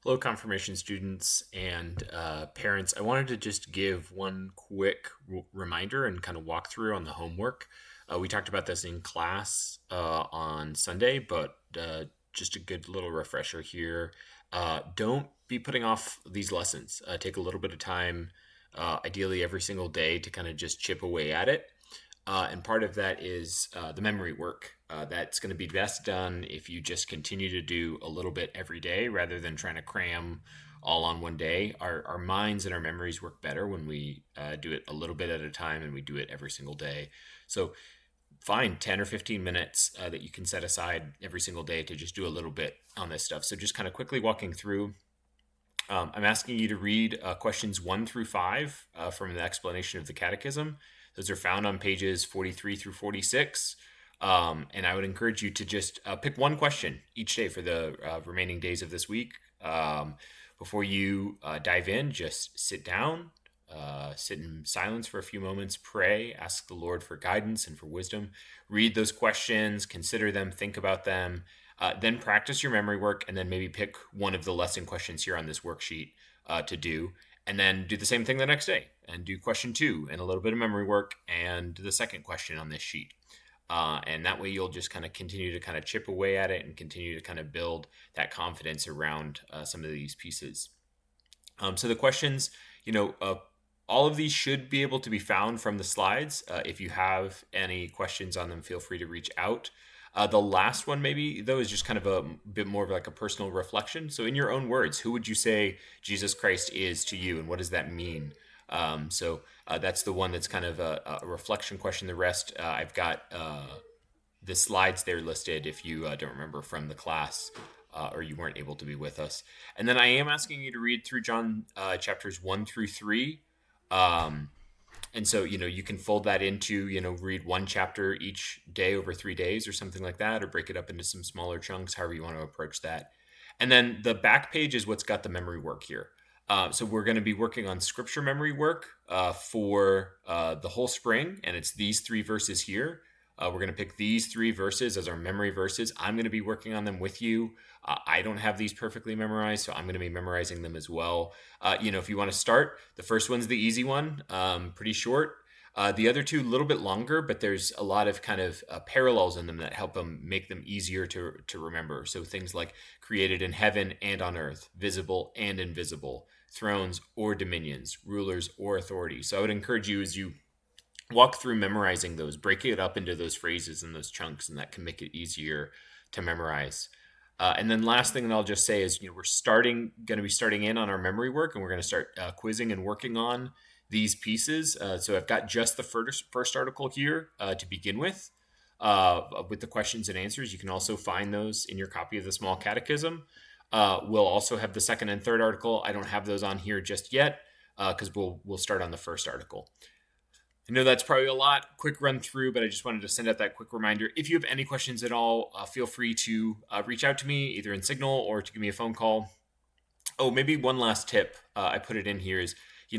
Hello, confirmation students and parents. I wanted to just give one quick reminder and kind of walk through on the homework. We talked about this in class on Sunday, but just a good little refresher here. Don't be putting off these lessons. Take a little bit of time, ideally every single day, to kind of just chip away at it. And part of that is the memory work. That's going to be best done if you just continue to do a little bit every day rather than trying to cram all on one day. Our minds and our memories work better when we do it a little bit at a time and we do it every single day. So find 10 or 15 minutes that you can set aside every single day to just do a little bit on this stuff. So just kind of quickly walking through. I'm asking you to read questions 1 through 5 from the explanation of the Catechism. Those are found on pages 43 through 46. And I would encourage you to just pick one question each day for the remaining days of this week. Before you dive in, just sit down, sit in silence for a few moments, pray, ask the Lord for guidance and for wisdom. Read those questions, consider them, think about them. Then practice your memory work, and then maybe pick one of the lesson questions here on this worksheet to do. And then do the same thing the next day and do question 2 and a little bit of memory work and the second question on this sheet. And that way you'll just kind of continue to kind of chip away at it and continue to kind of build that confidence around some of these pieces. So the questions, all of these should be able to be found from the slides. If you have any questions on them, feel free to reach out. The last one, maybe, though, is just kind of a bit more of like a personal reflection. So, in your own words, who would you say Jesus Christ is to you, and what does that mean? That's the one that's kind of a reflection question. The rest, I've got the slides there listed if you don't remember from the class or you weren't able to be with us. And then I am asking you to read through John chapters 1 through 3. And so, you can fold that into, read one chapter each day over 3 days or something like that, or break it up into some smaller chunks, however you want to approach that. And then the back page is what's got the memory work here. So we're going to be working on scripture memory work for the whole spring, and it's these 3 verses here. We're going to pick these 3 verses as our memory verses. I'm going to be working on them with you. I don't have these perfectly memorized, so I'm going to be memorizing them as well. If you want to start, the first one's the easy one, pretty short. The other two, a little bit longer, but there's a lot of kind of parallels in them that help them make them easier to remember. So things like created in heaven and on earth, visible and invisible, thrones or dominions, rulers or authorities. So I would encourage you as you walk through memorizing those, break it up into those phrases and those chunks, and that can make it easier to memorize. And then last thing that I'll just say is, we're going to be starting in on our memory work, and we're going to start quizzing and working on these pieces. So I've got just the first article here to begin with the questions and answers. You can also find those in your copy of the Small Catechism. We'll also have the second and third article. I don't have those on here just yet because we'll start on the first article. I know that's probably a lot, quick run through, but I just wanted to send out that quick reminder. If you have any questions at all, feel free to reach out to me either in Signal or to give me a phone call. Oh, maybe one last tip. I put it in here is,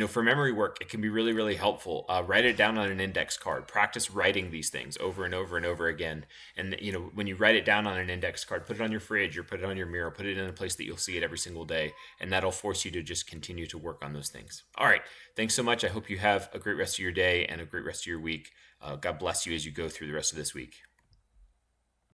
for memory work, it can be really, really helpful. Write it down on an index card. Practice writing these things over and over and over again. And, when you write it down on an index card, put it on your fridge or put it on your mirror, put it in a place that you'll see it every single day. And that'll force you to just continue to work on those things. All right. Thanks so much. I hope you have a great rest of your day and a great rest of your week. God bless you as you go through the rest of this week.